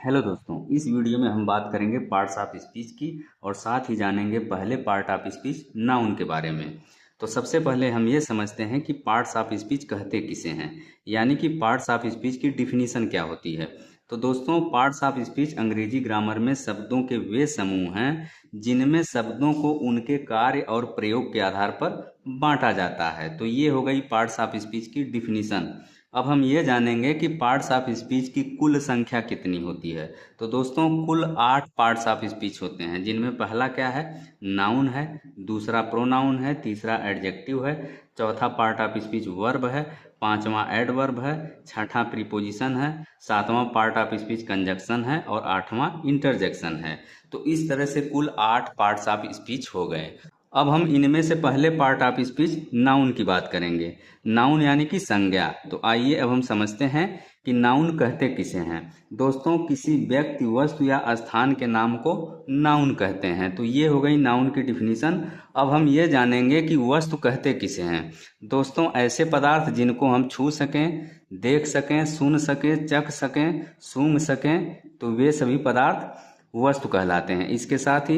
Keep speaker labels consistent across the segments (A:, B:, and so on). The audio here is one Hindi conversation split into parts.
A: हेलो दोस्तों, इस वीडियो में हम बात करेंगे पार्ट्स ऑफ स्पीच की और साथ ही जानेंगे पहले पार्ट ऑफ स्पीच नाउन के बारे में। तो सबसे पहले हम ये समझते हैं कि पार्ट्स ऑफ स्पीच कहते किसे हैं, यानी कि पार्ट्स ऑफ स्पीच की डिफिनीशन क्या होती है। तो दोस्तों, पार्ट्स ऑफ स्पीच अंग्रेजी ग्रामर में शब्दों के वे समूह हैं जिनमें शब्दों को उनके कार्य और प्रयोग के आधार पर बांटा जाता है। तो ये हो गई पार्ट्स ऑफ स्पीच की डिफिनीशन। अब हम ये जानेंगे कि पार्ट्स ऑफ स्पीच की कुल संख्या कितनी होती है। तो दोस्तों, कुल 8 पार्ट्स ऑफ स्पीच होते हैं, जिनमें पहला क्या है, नाउन है, दूसरा प्रोनाउन है, तीसरा एडजेक्टिव है, चौथा पार्ट ऑफ स्पीच वर्ब है, पांचवा एडवर्ब है, छठा प्रीपोजिशन है, सातवां पार्ट ऑफ स्पीच कंजक्शन है और आठवां इंटरजेक्शन है। तो इस तरह से कुल 8 पार्ट्स ऑफ स्पीच हो गए। अब हम इनमें से पहले पार्ट ऑफ स्पीच नाउन की बात करेंगे। नाउन यानी कि संज्ञा। तो आइए अब हम समझते हैं कि नाउन कहते किसे हैं। दोस्तों, किसी व्यक्ति, वस्तु या स्थान के नाम को नाउन कहते हैं। तो ये हो गई नाउन की डिफिनीशन। अब हम ये जानेंगे कि वस्तु कहते किसे हैं। दोस्तों, ऐसे पदार्थ जिनको हम छू सकें, देख सकें, सुन सकें, चख सकें, सूंघ सकें, तो वे सभी पदार्थ वस्तु कहलाते हैं। इसके साथ ही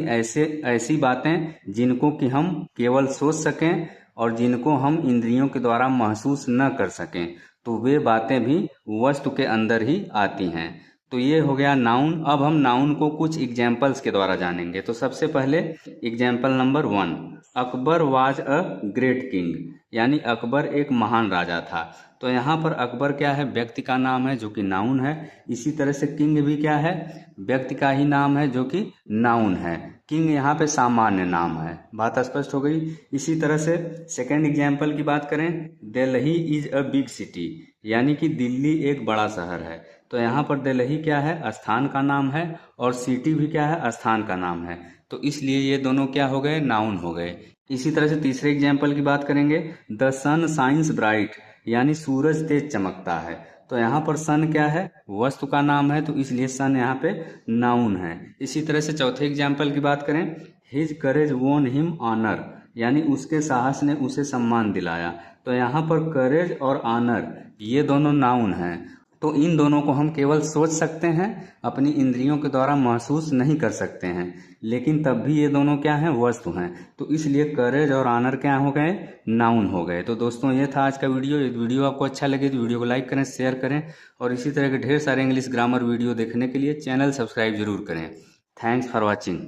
A: ऐसी बातें जिनको कि हम केवल सोच सकें और जिनको हम इंद्रियों के द्वारा महसूस न कर सकें, तो वे बातें भी वस्तु के अंदर ही आती हैं। तो ये हो गया नाउन। अब हम नाउन को कुछ एग्जाम्पल्स के द्वारा जानेंगे। तो सबसे पहले example number 1, Akbar was a great king, यानी अकबर एक महान राजा था। तो यहाँ पर अकबर क्या है, व्यक्ति का नाम है जो कि नाउन है। इसी तरह से किंग भी क्या है, व्यक्ति का ही नाम है जो कि नाउन है। किंग यहाँ पे सामान्य नाम है। बात स्पष्ट हो गई। इसी तरह से सेकेंड एग्जाम्पल की बात करें, Delhi is a big city, यानी कि दिल्ली एक बड़ा शहर है। तो यहाँ पर दिल्ली क्या है, स्थान का नाम है, और सिटी भी क्या है, स्थान का नाम है। तो इसलिए ये दोनों क्या हो गए, नाउन हो गए। इसी तरह से तीसरे एग्जाम्पल की बात करेंगे, द सन शाइन्स ब्राइट, यानी सूरज तेज चमकता है। तो यहाँ पर सन क्या है, वस्तु का नाम है, तो इसलिए सन यहाँ पे नाउन है। इसी तरह से चौथे एग्जाम्पल की बात करें, हिज करेज वोन हिम ऑनर, यानी उसके साहस ने उसे सम्मान दिलाया। तो यहाँ पर करेज और ऑनर ये दोनों नाउन हैं। तो इन दोनों को हम केवल सोच सकते हैं, अपनी इंद्रियों के द्वारा महसूस नहीं कर सकते हैं, लेकिन तब भी ये दोनों क्या हैं, वस्तु हैं। तो इसलिए करेज और ऑनर क्या हो गए, नाउन हो गए। तो दोस्तों, ये था आज का वीडियो। यदि वीडियो आपको अच्छा लगे तो वीडियो को लाइक करें, शेयर करें, और इसी तरह के ढेर सारे इंग्लिश ग्रामर वीडियो देखने के लिए चैनल सब्सक्राइब जरूर करें। Thanks for watching.